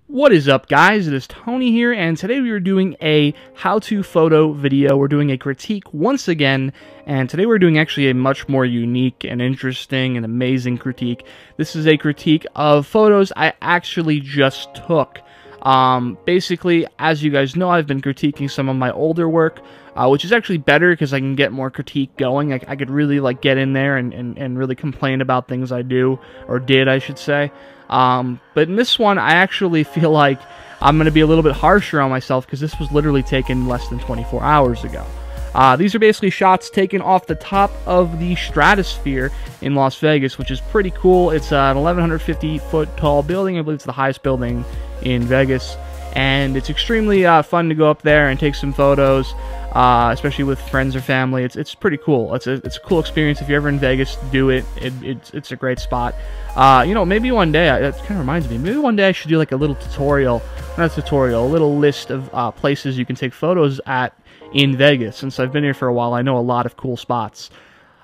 What is up, guys? It is Tony here, and today we are doing a how-to photo video. We're doing a critique once again, and today we're doing actually a much more unique and interesting and amazing critique. This is a critique of photos I actually just took. Basically, as you guys know, I've been critiquing some of my older work, which is actually better because I can get more critique going. I could really get in there and really complain about things I do, or did, I should say. But in this one, I actually feel like I'm going to be a little bit harsher on myself because this was literally taken less than 24 hours ago. These are basically shots taken off the top of the Stratosphere in Las Vegas, which is pretty cool. It's an 1,150-foot tall building. I believe it's the highest building in Vegas, and it's extremely fun to go up there and take some photos, especially with friends or family. It's pretty cool. It's a cool experience. If you're ever in Vegas, do it. It's a great spot. You know, maybe one day, that kind of reminds me, maybe one day I should do like a little tutorial, not a tutorial, a little list of places you can take photos at in Vegas. Since I've been here for a while, I know a lot of cool spots.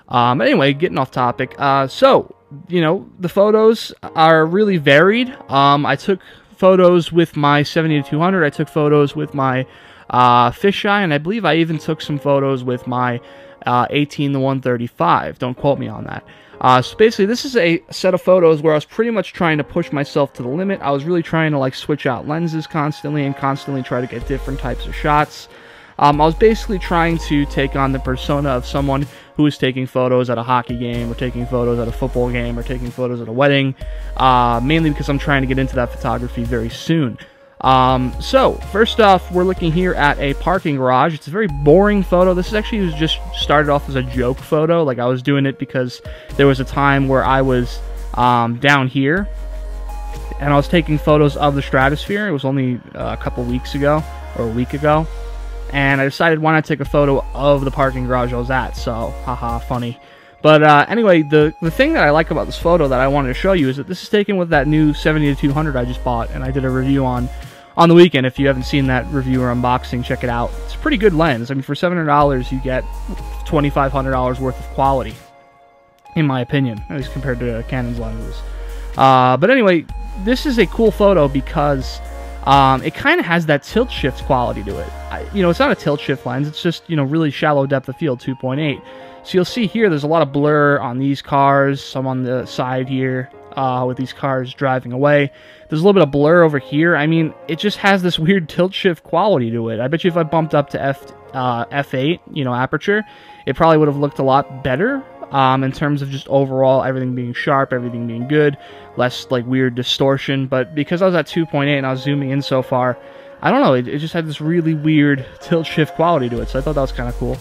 Anyway, getting off topic. So, you know, the photos are really varied. I took photos with my 70-200. I took photos with my Fisheye, and I believe I even took some photos with my 18-135. Don't quote me on that. So basically, this is a set of photos where I was pretty much trying to push myself to the limit. I was really trying to switch out lenses constantly and constantly try to get different types of shots. I was basically trying to take on the persona of someone who is taking photos at a hockey game, or taking photos at a football game, or taking photos at a wedding, mainly because I'm trying to get into that photography very soon. So, first off, we're looking here at a parking garage. It's a very boring photo. This is actually just started off as a joke photo. Like, I was doing it because there was a time where I was down here, and I was taking photos of the Stratosphere. It was only a couple weeks ago, or a week ago. And I decided, why not take a photo of the parking garage I was at? So, haha, funny. But anyway, the thing that I like about this photo that I wanted to show you is that this is taken with that new 70-200 I just bought, and I did a review on the weekend. If you haven't seen that review or unboxing, check it out. It's a pretty good lens. I mean, for $700, you get $2,500 worth of quality, in my opinion, at least compared to Canon's lenses. But anyway, this is a cool photo because it kind of has that tilt shift quality to it. You know, it's not a tilt shift lens. It's just, you know, really shallow depth of field, 2.8. So you'll see here, there's a lot of blur on these cars, some on the side here with these cars driving away. There's a little bit of blur over here. I mean, it just has this weird tilt shift quality to it. I bet you if I bumped up to f8, you know, aperture, it probably would have looked a lot better in terms of just overall everything being sharp, everything being good, less weird distortion. But because I was at 2.8 and I was zooming in so far, I don't know, it just had this really weird tilt shift quality to it. So I thought that was kind of cool.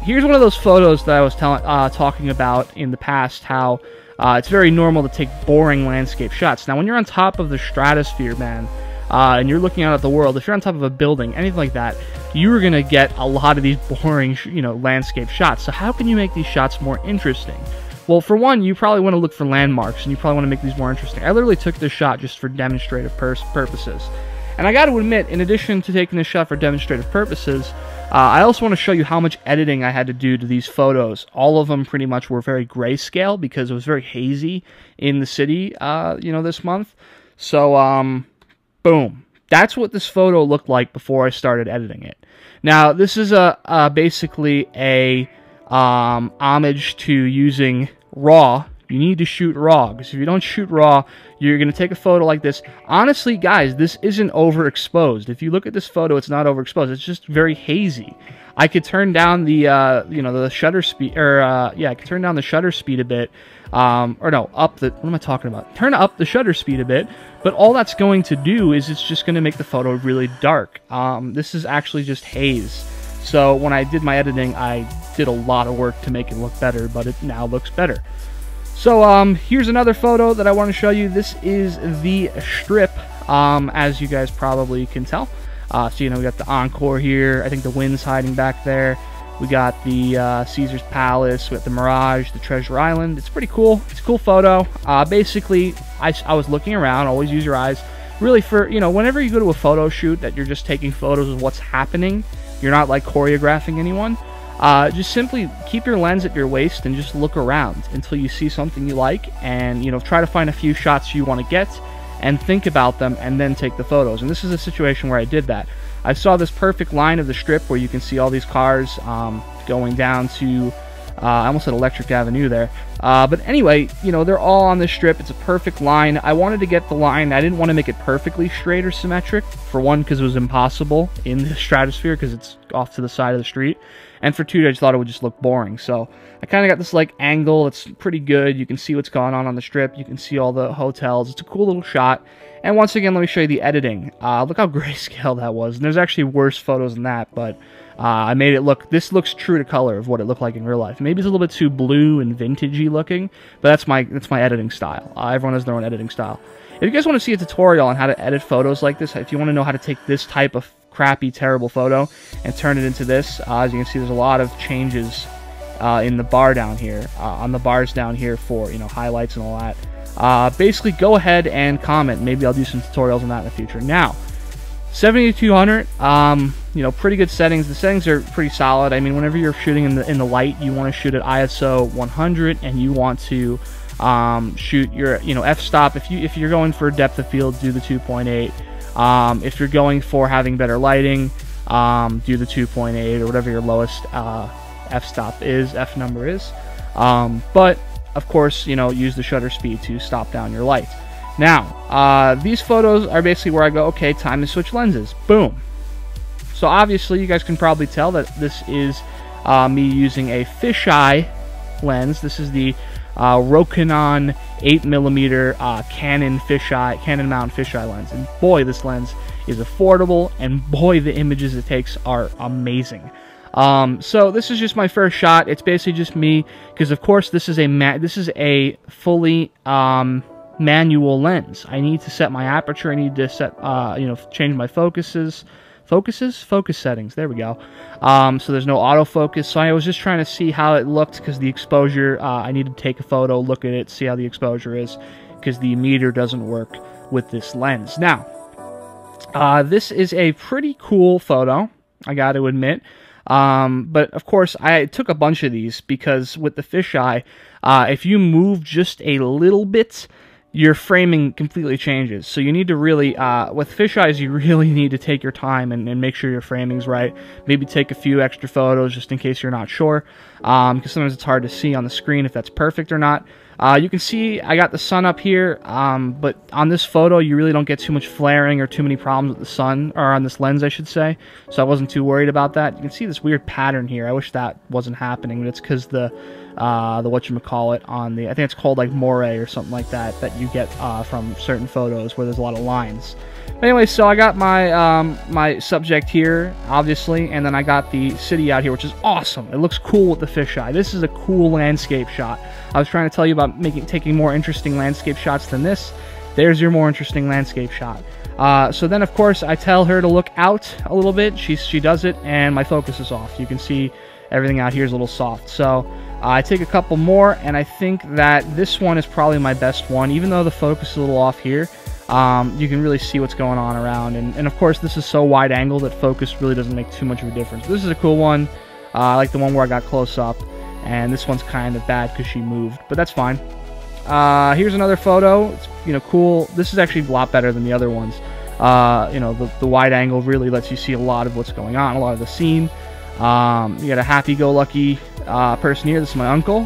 Here's one of those photos that I was talking about in the past, how it's very normal to take boring landscape shots. Now, when you're on top of the Stratosphere, man, and you're looking out at the world, if you're on top of a building, anything like that, you're going to get a lot of these boring, you know, landscape shots. So how can you make these shots more interesting? Well, for one, you probably want to look for landmarks, and you probably want to make these more interesting. I literally took this shot just for demonstrative purposes. And I got to admit, in addition to taking this shot for demonstrative purposes, I also want to show you how much editing I had to do to these photos. All of them pretty much were very grayscale because it was very hazy in the city, you know, this month. So, boom. That's what this photo looked like before I started editing it. Now, this is basically a homage to using RAW. You need to shoot RAW, because if you don't shoot RAW, you're going to take a photo like this. Honestly, guys, this isn't overexposed. If you look at this photo, it's not overexposed. It's just very hazy. I could turn down the, you know, the shutter speed, or, yeah, I could turn down the shutter speed a bit, or no, what am I talking about? Turn up the shutter speed a bit, but all that's going to do is it's just going to make the photo really dark. This is actually just haze. So when I did my editing, I did a lot of work to make it look better, but it now looks better. So, here's another photo that I want to show you. This is the Strip, as you guys probably can tell. So, you know, we got the Encore here. I think the wind's hiding back there. We got the Caesar's Palace. We got the Mirage, the Treasure Island. It's pretty cool. It's a cool photo. Basically, I was looking around. Always use your eyes. Really, for, you know, whenever you go to a photo shoot that you're just taking photos of what's happening, you're not, choreographing anyone. Just simply keep your lens at your waist and just look around until you see something you like, and, you know, try to find a few shots you want to get, and think about them and then take the photos. And this is a situation where I did that. I saw this perfect line of the strip where you can see all these cars going down to I almost said Electric Avenue there. But anyway, you know, they're all on this strip. It's a perfect line. I wanted to get the line. I didn't want to make it perfectly straight or symmetric. For one, because it was impossible in the stratosphere because it's off to the side of the street. And for two, I just thought it would just look boring. So I kind of got this like angle. It's pretty good. You can see what's going on the strip. You can see all the hotels. It's a cool little shot. And once again, let me show you the editing. Look how grayscale that was. And there's actually worse photos than that, but I made it look, this looks true to color of what it looked like in real life. Maybe it's a little bit too blue and vintagey looking, but that's my editing style. Everyone has their own editing style. If you guys want to see a tutorial on how to edit photos like this, if you want to know how to take this type of crappy, terrible photo and turn it into this, as you can see, there's a lot of changes in the bar down here, on the bars down here for, you know, highlights and all that. Basically, go ahead and comment. Maybe I'll do some tutorials on that in the future. Now, 70-200, you know, pretty good settings. The settings are pretty solid. I mean, whenever you're shooting in the light, you want to shoot at ISO 100, and you want to shoot your, you know, f-stop. If you're going for depth of field, do the 2.8. If you're going for having better lighting, do the 2.8 or whatever your lowest f-stop is, f-number is. But of course, you know, use the shutter speed to stop down your light. Now, these photos are basically where I go, okay, time to switch lenses. Boom. So obviously, you guys can probably tell that this is me using a fisheye lens. This is the Rokinon 8mm Canon mount fisheye lens. And boy, this lens is affordable, and boy, the images it takes are amazing. So this is just my first shot. It's basically just me, because of course this is a fully manual lens. I need to set my aperture. I need to set you know, change my focus settings. There we go. So there's no autofocus. So I was just trying to see how it looked, because the exposure, I need to take a photo, look at it, see how the exposure is, because the meter doesn't work with this lens. Now, this is a pretty cool photo, I got to admit. But of course, I took a bunch of these because with the fisheye, if you move just a little bit, your framing completely changes. So you need to really, with fisheyes, you really need to take your time and make sure your framing's right. Maybe take a few extra photos just in case you're not sure, because sometimes it's hard to see on the screen if that's perfect or not. You can see I got the sun up here, but on this photo you really don't get too much flaring or too many problems with the sun, or on this lens I should say, so I wasn't too worried about that. You can see this weird pattern here. I wish that wasn't happening, but it's because the whatchamacallit on the, I think it's called like moire or something like that, that you get from certain photos where there's a lot of lines. But anyway, so I got my my subject here, obviously, and then I got the city out here, which is awesome. It looks cool with the fisheye. This is a cool landscape shot. I was trying to tell you about taking more interesting landscape shots than this. There's your more interesting landscape shot. So then, of course, I tell her to look out a little bit. She does it, and my focus is off. You can see everything out here is a little soft. So I take a couple more, and I think that this one is probably my best one. Even though the focus is a little off here, you can really see what's going on around. And of course, this is so wide angle that focus really doesn't make too much of a difference. This is a cool one. I like the one where I got close up. And this one's kind of bad because she moved, but that's fine. Here's another photo. It's, you know, cool. This is actually a lot better than the other ones. You know, the wide angle really lets you see a lot of what's going on, a lot of the scene. You got a happy-go-lucky person here. This is my uncle.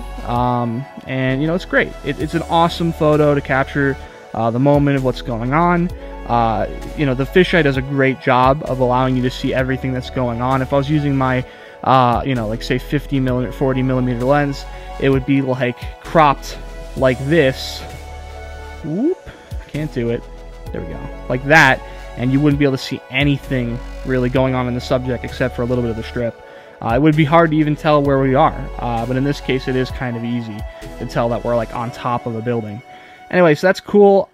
And, you know, it's great. It's an awesome photo to capture the moment of what's going on. You know, the fisheye does a great job of allowing you to see everything that's going on. If I was using my you know, like say 50mm, 40mm lens, it would be like cropped like this. Whoop, can't do it. There we go, like that, and you wouldn't be able to see anything really going on in the subject except for a little bit of the strip. It would be hard to even tell where we are, but in this case, it is kind of easy to tell that we're like on top of a building. Anyway, so that's cool.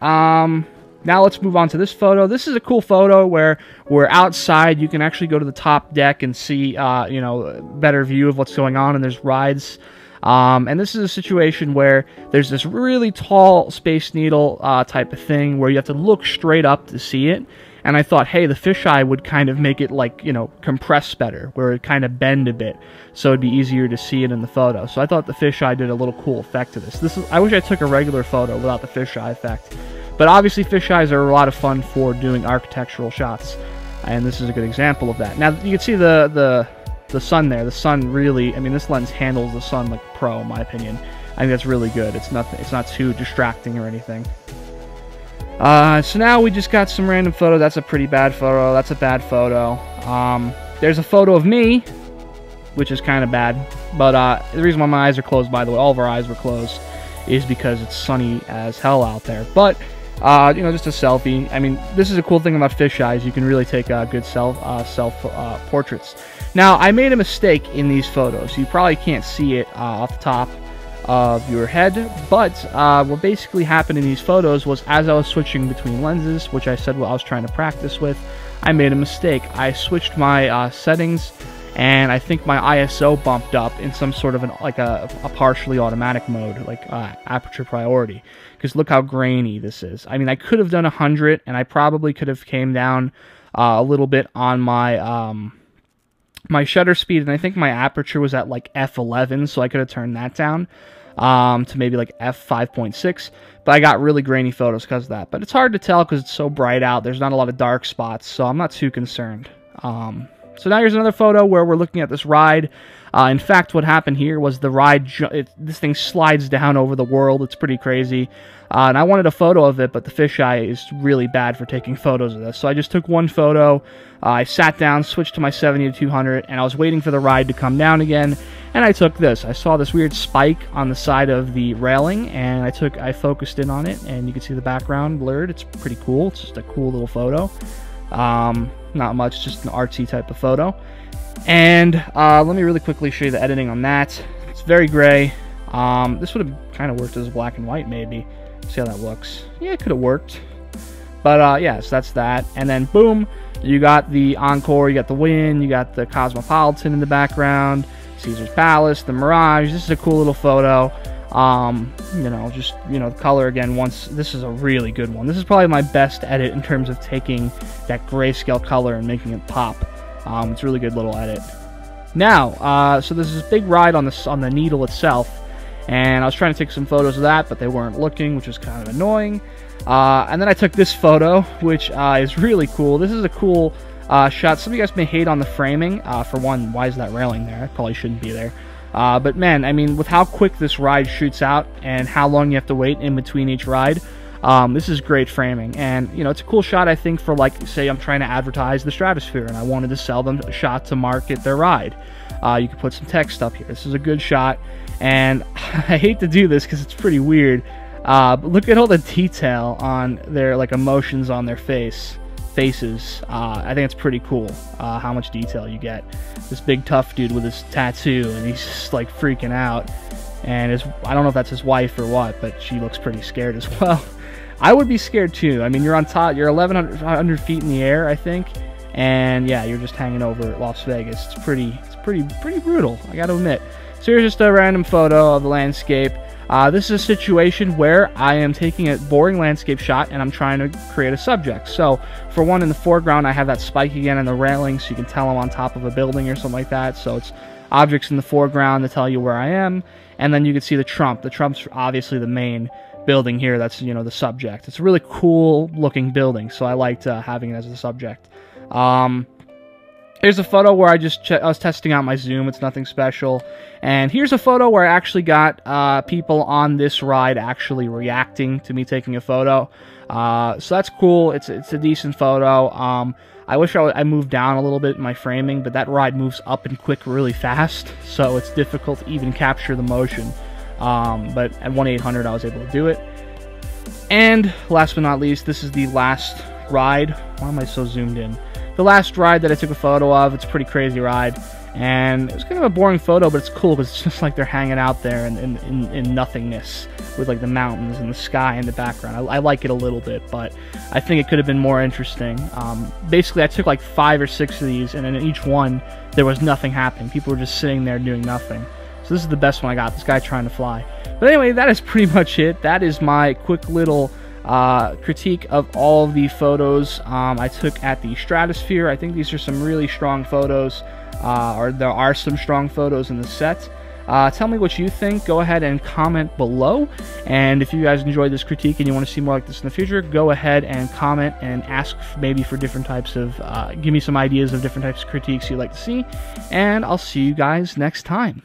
Now let's move on to this photo. This is a cool photo where we're outside. You can actually go to the top deck and see, you know, a better view of what's going on, and there's rides. And this is a situation where there's this really tall Space Needle type of thing where you have to look straight up to see it. And I thought, hey, the fisheye would kind of make it like, you know, compress better, where it kind of bend a bit, so it'd be easier to see it in the photo. So I thought the fisheye did a little cool effect to this. I wish I took a regular photo without the fisheye effect. But obviously fisheyes are a lot of fun for doing architectural shots, and this is a good example of that. Now you can see the sun there. The sun really, I mean, this lens handles the sun like pro, in my opinion. I think that's really good. It's not too distracting or anything. So now we just got some random photo. That's a pretty bad photo. That's a bad photo. There's a photo of me, which is kind of bad. But the reason why my eyes are closed, by the way, all of our eyes were closed, is because it's sunny as hell out there. But you know, just a selfie. I mean, this is a cool thing about fisheyes. You can really take good self portraits. Now, I made a mistake in these photos. You probably can't see it off the top of your head, but what basically happened in these photos was, as I was switching between lenses, which I said I was trying to practice with, I made a mistake. I switched my settings, and I think my ISO bumped up in some sort of a partially automatic mode, like aperture priority, because look how grainy this is. I mean, I could have done 100, and I probably could have came down a little bit on my my shutter speed, and I think my aperture was at like f11, so I could have turned that down to maybe like f5.6, but I got really grainy photos because of that. But it's hard to tell because it's so bright out. There's not a lot of dark spots, so I'm not too concerned. So now here's another photo where we're looking at this ride. In fact, what happened here was the ride, this thing slides down over the world. It's pretty crazy. And I wanted a photo of it, but the fisheye is really bad for taking photos of this. So I just took one photo. I sat down, switched to my 70 to 200, and I was waiting for the ride to come down again. And I took this. I saw this weird spike on the side of the railing, and I focused in on it, and you can see the background blurred. It's pretty cool. It's just a cool little photo. Not much, just an artsy type of photo. And let me really quickly show you the editing on that. It's very gray. This would have kind of worked as black and white, maybe. See how that looks. Yeah, it could have worked. But yeah, so that's that. And then boom, you got the Encore, you got the Wind, you got the Cosmopolitan in the background, Caesar's Palace, the Mirage. This is a cool little photo. You know, just, you know, the color again, this is a really good one. This is probably my best edit in terms of taking that grayscale color and making it pop. It's a really good little edit. Now, so there's this big ride on the needle itself, and I was trying to take some photos of that, but they weren't looking, which was kind of annoying. And then I took this photo, which is really cool. This is a cool shot. Some of you guys may hate on the framing. For one, why is that railing there? It probably shouldn't be there. But man, I mean, with how quick this ride shoots out and how long you have to wait in between each ride, this is great framing. And, you know, it's a cool shot, I think, for, like, say I'm trying to advertise the Stratosphere and I wanted to sell them a shot to market their ride. You could put some text up here. This is a good shot. And I hate to do this because it's pretty weird, but look at all the detail on their, like, emotions on their faces. I think it's pretty cool how much detail you get. This big tough dude with his tattoo, and he's just like freaking out, and I don't know if that's his wife or what, but she looks pretty scared as well. I would be scared too. I mean, you're on top, you're 1,100 feet in the air, I think, and yeah, you're just hanging over Las Vegas. It's pretty brutal, I gotta admit. So here's just a random photo of the landscape. This is a situation where I am taking a boring landscape shot and I'm trying to create a subject. So for one, in the foreground, I have that spike again in the railing, so you can tell I'm on top of a building or something like that. So it's objects in the foreground to tell you where I am. And then you can see the Trump. The Trump's obviously the main building here. That's, you know, the subject. It's a really cool looking building, so I liked having it as a subject. Here's a photo where I was testing out my zoom. It's nothing special. And here's a photo where I actually got people on this ride actually reacting to me taking a photo. So that's cool. It's a decent photo. I wish I moved down a little bit in my framing, but that ride moves up and quick really fast, so it's difficult to even capture the motion. But at 1/800, I was able to do it. And last but not least, this is the last ride. Why am I so zoomed in? The last ride that I took a photo of. It's a pretty crazy ride, and it was kind of a boring photo, but it's cool because it's just like they're hanging out there in nothingness with like the mountains and the sky in the background. I like it a little bit, but I think it could have been more interesting. Basically, I took like 5 or 6 of these, and in each one there was nothing happening. People were just sitting there doing nothing. So this is the best one I got. This guy trying to fly. But anyway, that is pretty much it. That is my quick little critique of all of the photos I took at the Stratosphere. I think these are some really strong photos, or there are some strong photos in the set. Tell me what you think. Go ahead and comment below. And if you guys enjoyed this critique and you want to see more like this in the future, go ahead and comment and ask maybe for different types of, give me some ideas of different types of critiques you'd like to see. And I'll see you guys next time.